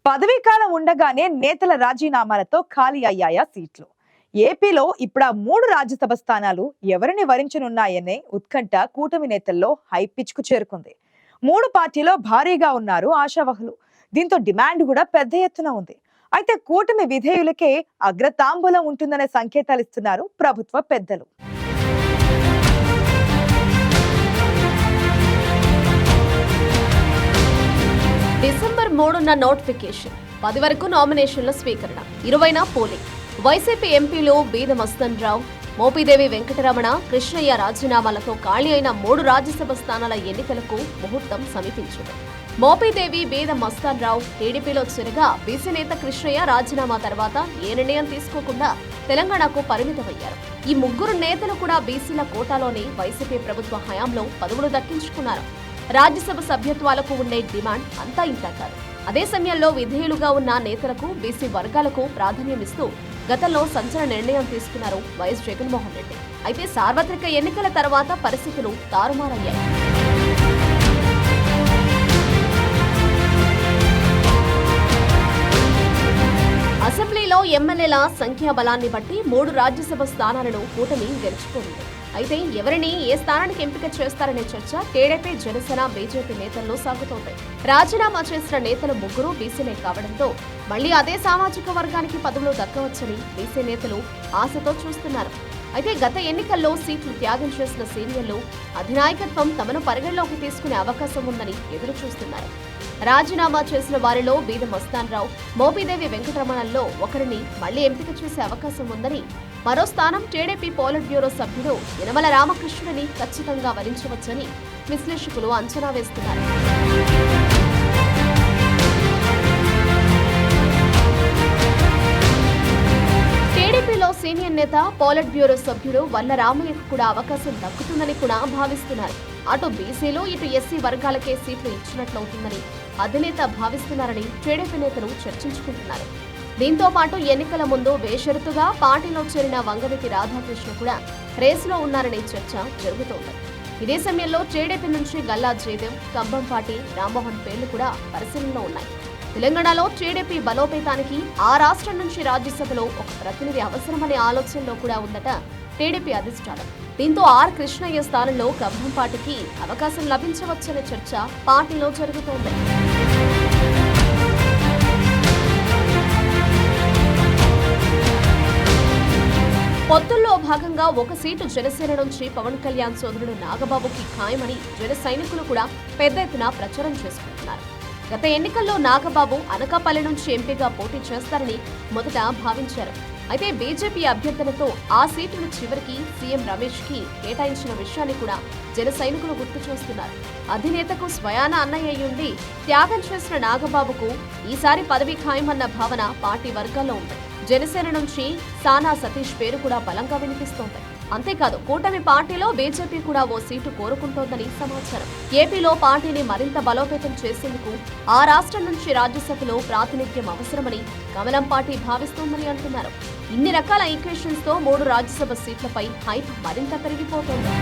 పదవీకాలం ఉండగానే నేతల రాజీనామాలతో ఖాళీ అయ్యాయా సీట్లు. ఏపీలో ఇప్పుడు ఆ 3 రాజ్యసభ స్థానాలు ఎవరిని వరించనున్నాయనే ఉత్కంఠ కూటమి నేతల్లో హై పిచ్ కు చేరుకుంది. 3 పార్టీలో భారీగా ఉన్నారు ఆశావహులు. దీంతో డిమాండ్ కూడా పెద్ద ఎత్తున ఉంది. అయితే కూటమి విధేయులకే అగ్రతాంబూలం ఉంటుందనే సంకేతాలు ఇస్తున్నారు ప్రభుత్వ పెద్దలు. డిసెంబర్ 3న నోటిఫికేషన్, 10 వరకు నామినేషన్ల స్వీకరణ, 20న పోలింగ్. వైసీపీ ఎంపీలు బీద మస్తన్ రావు, మోపిదేవి వెంకటరమణ, కృష్ణయ్య రాజీనామాలతో ఖాళీ అయిన 3 రాజ్యసభ స్థానాల ఎన్నికలకు ముహూర్తం సమీపించింది. మోపిదేవి, బీద మస్తాన్ రావు టీడీపీలో చేరగా బీసీ నేత కృష్ణయ్య రాజీనామా తర్వాత ఏ నిర్ణయం తీసుకోకుండా తెలంగాణకు పరిమితమయ్యారు. ఈ 3 నేతలు కూడా బీసీల కోటాలోని వైసీపీ ప్రభుత్వ హయాంలో పదవులు దక్కించుకున్నారు. రాజ్యసభ సభ్యత్వాలకు ఉండే డిమాండ్ అంతా ఇంతా కాదు. అదే సమయంలో విధేయులుగా ఉన్న నేతలకు, బీసీ వర్గాలకు ప్రాధాన్యమిస్తూ గతంలో సంచలన నిర్ణయం తీసుకున్నారు వైఎస్ జగన్మోహన్ రెడ్డి. అయితే సార్వత్రిక ఎన్నికల తర్వాత పరిస్థితులు తారుమారయ్యాయి. అసెంబ్లీలో ఎమ్మెల్యేల సంఖ్యాబలాన్ని బట్టి 3 రాజ్యసభ స్థానాలను కూటమి గెలుచుకోనుంది. అయితే ఎవరిని ఏ స్థానానికి ఎంపిక చేస్తారనే చర్చ టీడీపీ, జనసేన, బీజేపీ నేతల్లో సాగుతోంది. రాజీనామా చేసిన నేతలు 3 బీసీలే కావడంతో మళ్లీ అదే సామాజిక వర్గానికి పదవులు దక్కవచ్చని బీసీ నేతలు ఆశతో చూస్తున్నారు. అయితే గత ఎన్నికల్లో సీట్లు త్యాగం చేసిన సీనియర్లు అధినాయకత్వం తమను పరిగణలోకి తీసుకునే అవకాశం ఉందని ఎదురు చూస్తున్నారు. రాజీనామా చేసిన వారిలో బీద మస్తాన్ రావు, మోపిదేవి వెంకటరమణల్లో ఒకరిని మళ్లీ ఎంపిక చేసే అవకాశం ఉందని, మరో స్థానం టీడీపీ పోలిట్ బ్యూరో సభ్యుడు యనమల రామకృష్ణుడిని ఖచ్చితంగా వరించవచ్చని విశ్లేషకులు అంచనా వేస్తున్నారు. టీడీపీలో సీనియర్ నేత, పోలిట్ బ్యూరో సభ్యుడు వల్ల రామయ్యకు కూడా అవకాశం దక్కుతుందని కూడా భావిస్తున్నారు. అటు బీసీలు, ఇటు ఎస్సీ వర్గాలకే సీట్లు ఇచ్చినట్లవుతుందని అధినేత భావిస్తున్నారని టీడీపీ నేతలు చర్చించుకుంటున్నారు. దీంతో పాటు ఎన్నికల ముందు బేషరతుగా పార్టీలో చేరిన వంగవీటి రాధాకృష్ణ కూడా రేసులో ఉన్నారనే చర్చ జరుగుతోంది. ఇదే సమయంలో టీడీపీ నుంచి గల్లా జయదేవ్, కంభంపాటి రామ్మోహన్ పేర్లు కూడా పరిశీలనలో ఉన్నాయి. తెలంగాణలో టీడీపీ బలోపేతానికి ఆ రాష్ట్రం నుంచి రాజ్యసభలో ఒక ప్రతినిధి అవసరమనే ఆలోచనలో కూడా ఉందట టీడీపీ అధిష్టానం. దీంతో ఆర్ కృష్ణయ్య స్థానంలో కంభంపాటికి అవకాశం లభించవచ్చనే చర్చ పార్టీలో జరుగుతోంది. పొత్తుల్లో భాగంగా ఒక సీటు జనసేన నుంచి పవన్ కళ్యాణ్ సోదరుడు నాగబాబుకి ఖాయమని జన సైనికులు కూడా పెద్ద ఎత్తున ప్రచారం చేసుకుంటున్నారు. గత ఎన్నికల్లో నాగబాబు అనకాపల్లి నుంచి ఎంపీగా పోటీ చేస్తారని మొదట భావించారు. అయితే బీజేపీ అభ్యర్థనతో ఆ సీటును చివరికి సీఎం రమేష్ కి కేటాయించిన విషయాన్ని కూడా జన సైనికులు గుర్తు చేస్తున్నారు. అధినేతకు స్వయాన అన్నయ్య అయ్యుండి త్యాగం చేసిన నాగబాబుకు ఈసారి పదవి ఖాయమన్న భావన పార్టీ వర్గాల్లో ఉంది. జనసేన నుంచి సానా సతీష్ పేరు కూడా బలంగా వినిపిస్తోంది. అంతేకాదు, కూటమి పార్టీలో బీజేపీ కూడా ఓ సీటు కోరుకుంటోందని సమాచారం. ఏపీలో పార్టీని మరింత బలోపేతం చేసేందుకు ఆ రాష్ట్రం నుంచి రాజ్యసభలో ప్రాతినిధ్యం అవసరమని కమలం పార్టీ భావిస్తోందని అంటున్నారు. ఇన్ని రకాల ఈక్వేషన్స్ తో 3 రాజ్యసభ సీట్లపై హైప్ మరింత పెరిగిపోతోంది.